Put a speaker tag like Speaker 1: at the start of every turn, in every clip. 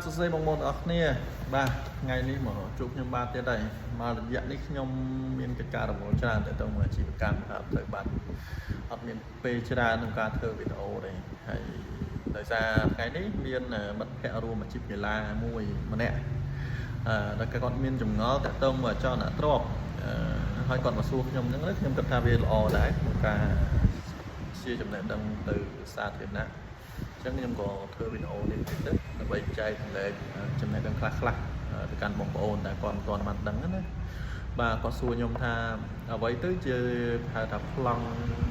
Speaker 1: សួស្តីបងប្អូនអរគ្នាបាទថ្ងៃនេះមកជួបខ្ញុំបាទទៀតហើយមករយៈនេះខ្ញុំមានកិច្ចការរវល់ច្រើនទៅមើលអាជីវកម្មអត់ទៅបាទអត់មានពេលច្រើនក្នុងការធ្វើវីដេអូទេហើយដោយសារថ្ងៃនេះមានមិត្តភ័ក្តិរួមអាជីពកីឡាមួយម្នាក់ដល់គាត់មានចម្ងល់តាក់ទងមកចង់អ្នកទ្របហើយគាត់មកសួរខ្ញុំអញ្ចឹងខ្ញុំគិតថាវាល្អដែរក្នុងការchiaចំណេះដឹងទៅសាធារណៈចឹងខ្ញុំក៏ធ្វើវីដេអូនេះទៅដើម្បីចែកចម្លែកចំណេះដឹងខ្លះទៅកាន់បងប្អូនតែគាត់មិនទាន់បានដឹងណាបាទគាត់សួរខ្ញុំថាអ្វីទៅជាហៅថាប្លង់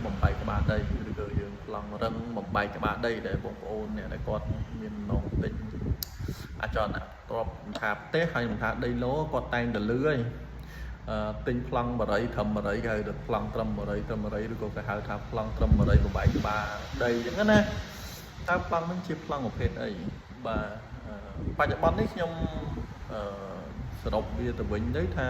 Speaker 1: បំបែកក្បាលដីឬក៏យើងប្លង់រឹងបំបែកក្បាលដីដែលបងប្អូនអ្នកដែលគាត់មាននងទិញអាចនទ្របថាផ្ទះហើយមិនថាដីឡូគាត់តែងតែលឺហើយទិញប្លង់បរិយត្រឹមបរិយគេហៅថាប្លង់ត្រឹមបរិយឬក៏គេហៅថាប្លង់ត្រឹមបរិយបំបែកក្បាលដីអញ្ចឹងណាតើប្លង់នឹងជាប្លង់ប្រភេទអីបាទបច្ចុប្បន្ននេះខ្ញុំសរុបវាទៅវិញទៅថា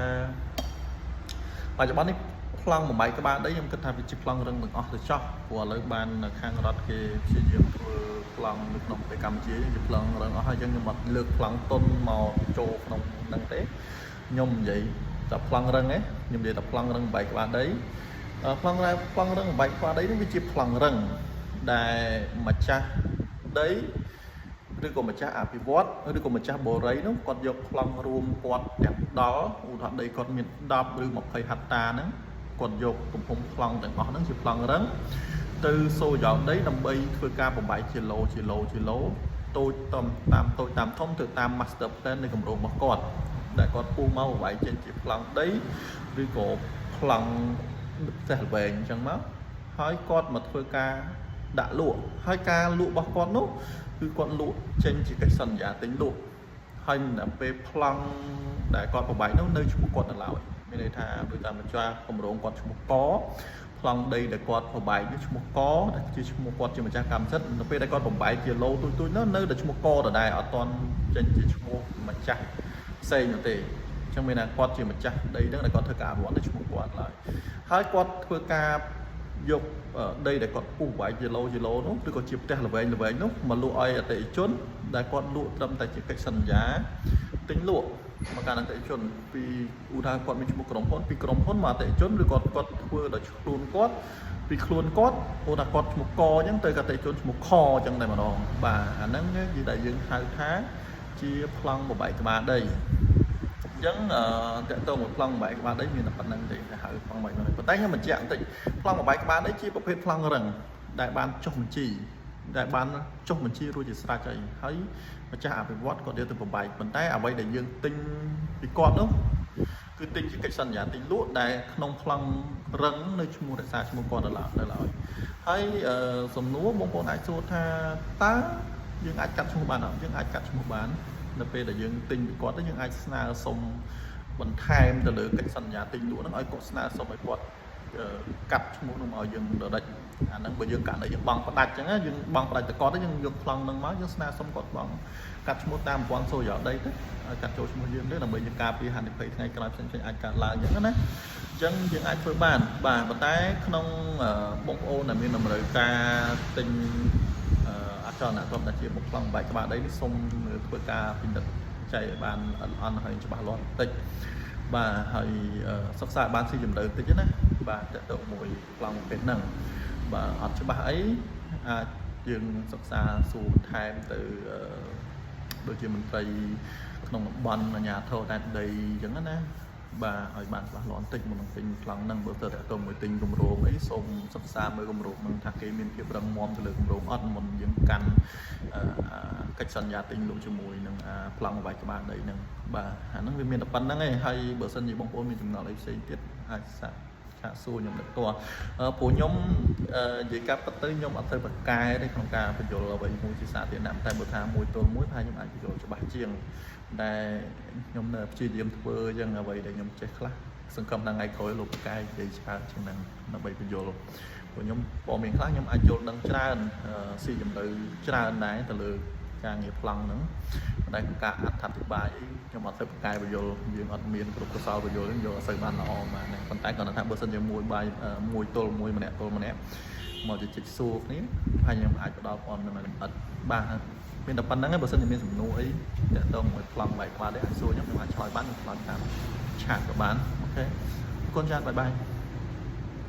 Speaker 1: បច្ចុប្បន្ននេះប្លង់បំបែកក្បាលដីខ្ញុំគិតថាវាជាប្លង់រឹងទាំងអស់ទៅចោះព្រោះឥឡូវបានខាងរដ្ឋគេព្យាយាមធ្វើប្លង់នៅក្នុងប្រទេសកម្ពុជាជាប្លង់រឹងអស់ហើយយើងអត់លើកប្លង់ទុនមកចូលក្នុងហ្នឹងទេខ្ញុំនិយាយតែប្លង់រឹងឯងខ្ញុំនិយាយតែប្លង់រឹងបំបែកក្បាលដីប្លង់រឹងបំបែកក្បាលដីនេះវាជាប្លង់រឹងដែលម្ចាស់ដីឬក៏ម្ចាស់អភិវឌ្ឍឬក៏ម្ចាស់បូរីនោះគាត់យកប្លង់រួមគាត់ទាំងដល់ឧទាហរណ៍ដីគាត់មាន10ឬ20ហិកតាហ្នឹងគាត់យកទំហំប្លង់ទាំងអស់ហ្នឹងជាប្លង់រឹងទៅសូយោដីដើម្បីធ្វើការបំបែកជាឡូតូចតាមធំទៅតាម master plan នៃគម្រោងរបស់គាត់ដែលគាត់ពុះមកបំបែកចេញជាប្លង់ដីឬក៏ប្លង់ផ្ទះល្វែងអញ្ចឹងមកហើយគាត់មកធ្វើការដាក់លក់ហើយការលក់របស់គាត់នោះគឺគាត់លក់ចេញជាកិច្ចសន្យាទិញលក់ហើយដល់ពេលប្លង់ដែលគាត់ប្របែកនោះនៅឈ្មោះគាត់នៅឡើយមានន័យថាដោយតាមម្ចាស់គម្រោងគាត់ឈ្មោះកប្លង់ដីដែលគាត់ប្របែកនេះឈ្មោះកដែលជាឈ្មោះគាត់ជាម្ចាស់កម្មសិទ្ធិនៅពេលដែលគាត់ប្របែកជាឡូទូចនោះនៅតែឈ្មោះកដដែលអត់ទាន់ចេញជាឈ្មោះម្ចាស់ផ្សេងនោះទេអញ្ចឹងមានថាគាត់ជាម្ចាស់ដីហ្នឹងដែលគាត់ធ្វើការអនុវត្តនៅឈ្មោះគាត់ឡើយហើយគាត់ធ្វើការយកដីដែលគាត់ពុះវាយជាឡូនោះឬក៏ជាផ្ទះល្វែងនោះមកលក់ឲ្យអតិថិជនដែលគាត់លក់ត្រឹមតែជាកិច្ចសន្យាទិញលក់មកកាន់អតិថិជនពីឧទាហរណ៍គាត់មានឈ្មោះក្រុមហ៊ុនពីក្រុមហ៊ុនមកអតិថិជនឬគាត់ធ្វើដោយខ្លួនគាត់ពីខ្លួនគាត់ឧទាហរណ៍គាត់ឈ្មោះកអញ្ចឹងទៅអតិថិជនឈ្មោះខអញ្ចឹងតែម្ដងបាទអាហ្នឹងគឺដែលយើងហៅថាជាប្លង់បំបែកក្បាលដីអញ្ចឹងតើតើមួយប្លង់បំបែកក្បាលដីមានតែប៉ុណ្្នឹងទេគេហៅប្លង់បំបែកក្បាលដីប៉ុន្តែខ្ញុំបញ្ជាក់បន្តិចប្លង់បំបែកក្បាលដីជាប្រភេទប្លង់រឹងដែលបានចុះបញ្ជីរួចជាស្រេចហើយម្ចាស់អភិវឌ្ឍគាត់យកទៅបំបែកប៉ុន្តែអ្វីដែលយើងទិញពីគាត់នោះគឺទិញជាកិច្ចសន្យាទិញលក់ដែលក្នុងប្លង់រឹងនៅឈ្មោះរក្សាឈ្មោះគាត់នៅឡើយហើយសំណួរបងប្អូនអាចសួរថាតើយើងអាចកាត់ឈ្មោះបានអត់យើងអាចកាត់ឈ្មោះបាននៅពេលដែលយើងទិញពីគាត់ទៅយើងអាចស្នើសុំបន្ថែមទៅលើកិច្ចសន្យាទិញលក់ហ្នឹងឲ្យគាត់ស្នើសុំឲ្យគាត់កាត់ឈ្មោះនោះមកយើងដិចអាហ្នឹងបើយើងកាត់ឲ្យយើងបង់ផ្ដាច់អញ្ចឹងយើងបង់ផ្ដាច់ទៅគាត់ទៅយើងយកប្លង់ហ្នឹងមកយើងស្នើសុំគាត់បង់កាត់ឈ្មោះតាមប្រព័ន្ធសូរយោដីទៅឲ្យកាត់ចូលឈ្មោះយើងទៅដើម្បីយើងការពារហានិភ័យថ្ងៃក្រោយផ្សេងៗអាចកើតឡើងអញ្ចឹងណាអញ្ចឹងយើងអាចធ្វើបានបាទប៉ុន្តែក្នុងបងប្អូនដែលមានតម្រូវការទិញអចលនទ្រព្យដែលជាមុខប្លង់បែកក្បាលដីនេះសូមធ្វើការពិនិត្យចែកឲ្យបានអន់ហើយច្បាស់លាស់បន្តិចបាទហើយសិក្សាបានស៊ីជម្រៅតិចណាបាទតើតើមួយប្លង់ប្រភេទហ្នឹងបាទអត់ច្បាស់អីអាចយើងសិក្សាសួរបន្ថែមទៅដូចជាមន្ត្រីក្នុងតំបន់អាជ្ញាធរដែនដីអញ្ចឹងណាបាទឲ្យបានច្បាស់លាស់បន្តិចមុននឹងទិញប្លង់ហ្នឹងបើទៅតើមួយទិញគម្រោងអីសូមសិក្សាមើលគម្រោងហ្នឹងថាគេមានភាពរឹងមាំទៅលើគម្រោងអត់មុនយើងកាន់កិច្ចសន្យាទិញលក់ជាមួយនឹងប្លង់វាយក្បាលដីហ្នឹងបាទអាហ្នឹងវាមានតែប៉ុណ្្នឹងឯងហើយបើសិនជាបងប្អូនមានចំណុចអីផ្សេងទៀតអាចសាកសួរខ្ញុំទៅតោះព្រោះខ្ញុំនិយាយកាត់ទៅខ្ញុំអត់ទៅបកកែទេក្នុងការបញ្យល់អ្វីមួយជាសាធារណៈតែបើថាមួយទល់មួយថាខ្ញុំអាចបញ្យល់ច្បាស់ជាងតែខ្ញុំនៅព្យាយាមធ្វើអញ្ចឹងអ្វីដែលខ្ញុំចេះខ្លះសង្ឃឹមថាថ្ងៃក្រោយលោកបកកែនិយាយច្រើនជាងហ្នឹងដើម្បីបញ្យល់ព្រោះខ្ញុំព័ត៌មានខ្លះខ្ញុំអាចយល់ដឹងច្រើនស៊ីជម្រៅច្រើនដែរទៅលើការងារប្លង់ហ្នឹងតែការអត្ថាធិប្បាយខ្ញុំអត់ទៅបកកែបញ្យល់យើងអត់មានគ្រប់កសលបញ្យល់យើងយកអត់សូវបានល្អបាទប៉ុន្តែគាត់ថាបើសិនជាមួយបាយមួយទល់មួយម្នាក់ទល់ម្នាក់មកជិះសួរគ្នាហើយខ្ញុំអាចផ្ដល់ព័ត៌មានលម្អិតបាទ មានតែប៉ុណ្្នឹងឯងបើសិនជាមានសំណួរអីតាក់ទងមួយប្លង់បែកក្បាលដែរអាចសួរខ្ញុំអាចឆ្លើយបានខ្ញុំឆ្លើយតាមឆាតក៏បានអូខេអរគុណច្រើនបាយបាយ